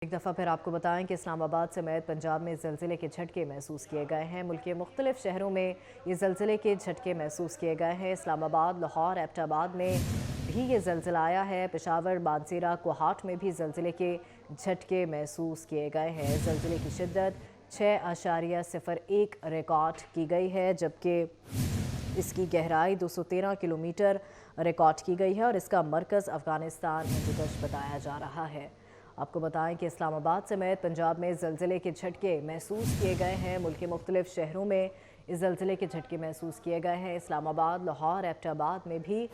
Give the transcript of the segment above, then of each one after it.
ایک دفعہ پھر آپ کو بتائیں کہ اسلام آباد سمیت پنجاب میں زلزلے کے جھٹکے محسوس کیے گئے ہیں۔ ملک کے مختلف شہروں میں یہ زلزلے کے جھٹکے محسوس کیے گئے ہیں۔ اسلام آباد، لاہور، ایبٹ آباد میں بھی یہ زلزلہ آیا ہے۔ پشاور، مانسیرہ، کوہاٹ میں بھی زلزلے کے جھٹکے محسوس کیے گئے ہیں۔ زلزلے کی شدت 6.01 ریکارڈ کی گئی ہے، جبکہ اس کی گہرائی 213 کلومیٹر ریکارڈ کی گئی ہے اور اس کا مرکز افغانستان ہندوکش بتایا جا رہا ہے۔ آپ کو بتائیں کہ اسلام آباد سمیت پنجاب میں زلزلے کے جھٹکے محسوس کیے گئے ہیں۔ ملک کے مختلف شہروں میں اس زلزلے کے جھٹکے محسوس کیے گئے ہیں۔ اسلام آباد، لاہور، ایبٹ آباد میں بھی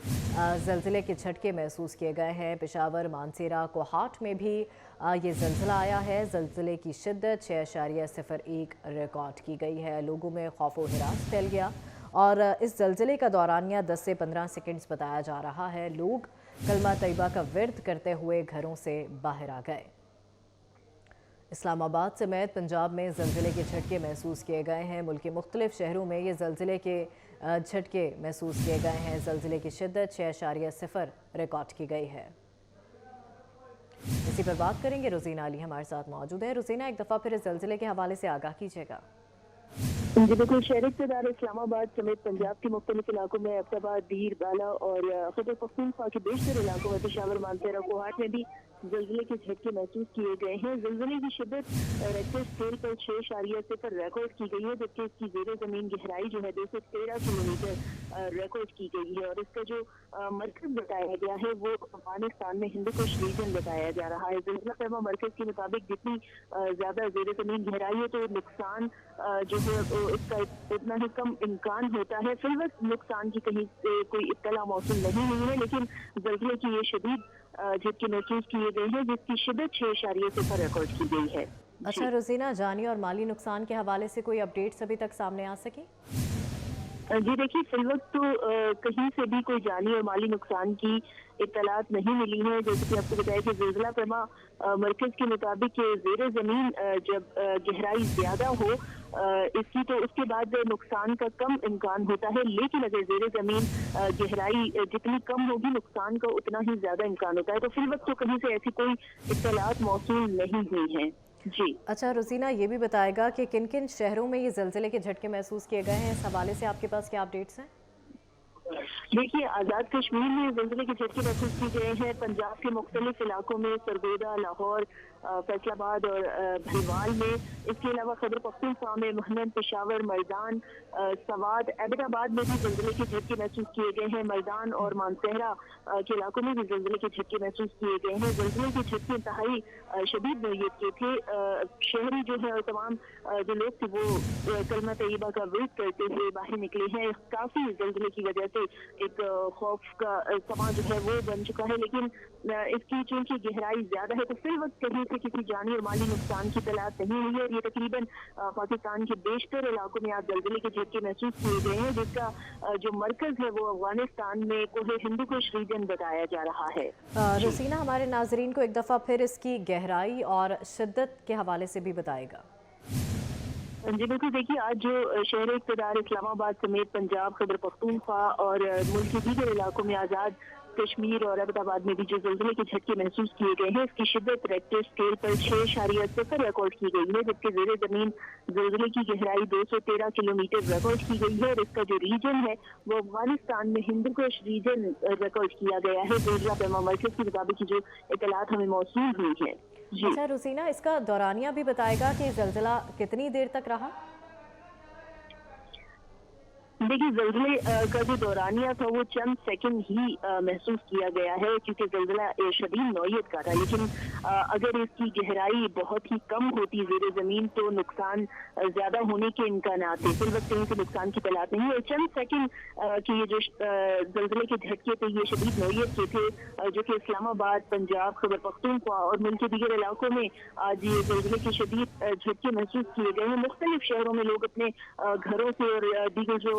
زلزلے کے جھٹکے محسوس کیے گئے ہیں۔ پشاور، مانسیرہ، کوہاٹ میں بھی یہ زلزلہ آیا ہے۔ زلزلے کی شدت 6.01 ریکارڈ کی گئی ہے۔ لوگوں میں خوف و ہراس پھیل گیا اور اس زلزلے کا دورانیہ 10 سے 15 سیکنڈز بتایا جا رہا ہے۔ لوگ کلمہ طیبہ کا ورد کرتے ہوئے گھروں سے باہر آ گئے۔ اسلام آباد سمیت پنجاب میں زلزلے کے جھٹکے محسوس کیے گئے ہیں۔ ملک کے مختلف شہروں میں یہ زلزلے کے جھٹکے محسوس کیے گئے ہیں۔ زلزلے کی شدت 6.0 ریکارڈ کی گئی ہے۔ اسی پر بات کریں گے، روزینہ علی ہمارے ساتھ موجود ہے۔ روزینہ، ایک دفعہ پھر اس زلزلے کے حوالے سے آگاہ کیجیے گا۔ جی بالکل، شہر اقتدار اسلام آباد سمیت پنجاب کے مختلف علاقوں میں ایبٹ آباد، دیر، بالا اور خیبر پختونخوا کے بیشتر علاقوں میں پشاور، مانسیرہ، کوہاٹ میں بھی زلزلے کے جھٹکے محسوس کیے گئے ہیں۔ زلزلے کی شدت ریکٹر اسکیل پر 6.0 ریکارڈ کی گئی ہے، جبکہ اس کی زیر زمین گہرائی جو ہے 213 کلومیٹر ریکارڈ کی گئی ہے اور اس کا جو مرکز بتایا گیا ہے وہ افغانستان میں ہندوکش ریجن بتایا جا رہا ہے۔ زلزلہ پیما مرکز کے مطابق جتنی زیادہ زیر زمین گہرائی ہے تو نقصان جو ہے اس کا اتنا ہی کم امکان ہوتا ہے۔ فی الوقت نقصان کی کہیں سے کوئی اطلاع موصول نہیں ہوئی ہے، لیکن زلزلے کی یہ شدید جھٹکے محسوس کیے گئے ہیں جس کی شدت 6.0 ریکارڈ کی گئی ہے۔ اچھا روزینہ، جانی اور مالی نقصان کے حوالے سے کوئی اپڈیٹس ابھی تک سامنے آ سکی؟ جی دیکھیے، فی الوقت تو کہیں سے بھی کوئی جانی اور مالی نقصان کی اطلاعات نہیں ملی ہیں۔ جیسے کہ آپ کو بتایا کہ زلزلہ پیما مرکز کے مطابق زیر زمین جب گہرائی زیادہ ہو اس کی تو اس کے بعد نقصان کا کم امکان ہوتا ہے، لیکن اگر زیر زمین گہرائی جتنی کم ہوگی نقصان کا اتنا ہی زیادہ امکان ہوتا ہے۔ تو فی الوقت تو کہیں سے ایسی کوئی اطلاعات موصول نہیں ہوئی ہیں۔ جی اچھا روزینہ، یہ بھی بتائے گا کہ کن کن شہروں میں یہ زلزلے کے جھٹکے محسوس کیے گئے ہیں؟ اس حوالے سے آپ کے پاس کیا اپڈیٹس ہیں؟ دیکھیے، آزاد کشمیر میں زلزلے کے جھٹکے محسوس کیے گئے ہیں۔ پنجاب کے مختلف علاقوں میں سرگودا، لاہور، فیصل آباد اور بھلوال میں، اس کے علاوہ خیبر پختونخوا میں مہمند، پشاور، مردان، سوات، ایبٹ آباد میں بھی زلزلے کے جھٹکے محسوس کیے گئے ہیں۔ مردان اور مانسہرہ کے علاقوں میں بھی زلزلے کے جھٹکے محسوس کیے گئے ہیں۔ زلزلے کے جھٹکے انتہائی شدید نوعیت کے تھے۔ شہری جو ہے اور تمام جو لوگ تھے وہ کلمہ طیبہ کا ورد کرتے ہوئے باہر نکلے ہیں۔ کافی زلزلے کی وجہ سے ایک خوف کا سما جو ہے وہ بن چکا ہے، لیکن اس کی چونکہ گہرائی زیادہ ہے تو فی الوقت کہیں سے کسی جانی اور مالی نقصان کی اطلاعات نہیں ہوئی ہے اور یہ تقریباً پاکستان کے بیشتر علاقوں میں آج زلزلے کے جھٹکے محسوس کیے گئے ہیں، جس کا جو مرکز ہے وہ افغانستان میں کوہ ہندوکش ریجن بتایا جا رہا ہے۔ روزینہ، ہمارے ناظرین کو ایک دفعہ پھر اس کی گہرائی اور شدت کے حوالے سے بھی بتائے گا۔ جی بالکل، دیکھیے آج جو شہر اقتدار اسلام آباد سمیت پنجاب، خیبر پختونخوا اور ملک کے دیگر علاقوں میں آزاد کشمیر اور ایبٹ آباد میں بھی جو زلزلے کے جھٹکے محسوس کیے گئے ہیں، اس کی شدت ریکٹر اسکیل پر 6.0 ریکارڈ کی گئی ہے، جبکہ زیر زمین زلزلے کی گہرائی 213 کلومیٹر ریکارڈ کی گئی ہے اور اس کا جو ریجن ہے وہ افغانستان میں ہندوکش ریجن ریکارڈ کیا گیا ہے۔ زلزلہ پیما مرکز کے مطابق جو اطلاعات ہمیں موصول ہوئی ہیں۔ جی اچھا روزینہ، اس کا دورانیہ بھی بتائے گا کہ زلزلہ کتنی دیر تک رہا؟ دیکھیے، زلزلے کا جو دورانیہ تھا وہ چند سیکنڈ ہی محسوس کیا گیا ہے، کیونکہ زلزلہ شدید نوعیت کا تھا، لیکن اگر اس کی گہرائی بہت ہی کم ہوتی زیر زمین تو نقصان زیادہ ہونے کے امکانات تھے۔ فی الوقت کہیں سے نقصان کی اطلاعات نہیں ہے۔ چند سیکنڈ کے یہ جو زلزلے کے جھٹکے تھے یہ شدید نوعیت کے تھے، جو کہ اسلام آباد، پنجاب، خیبر پختونخوا اور ملک کے دیگر علاقوں میں آج یہ زلزلے کے شدید جھٹکے محسوس کیے گئے ہیں۔ مختلف شہروں میں لوگ اپنے گھروں سے اور دیگر جو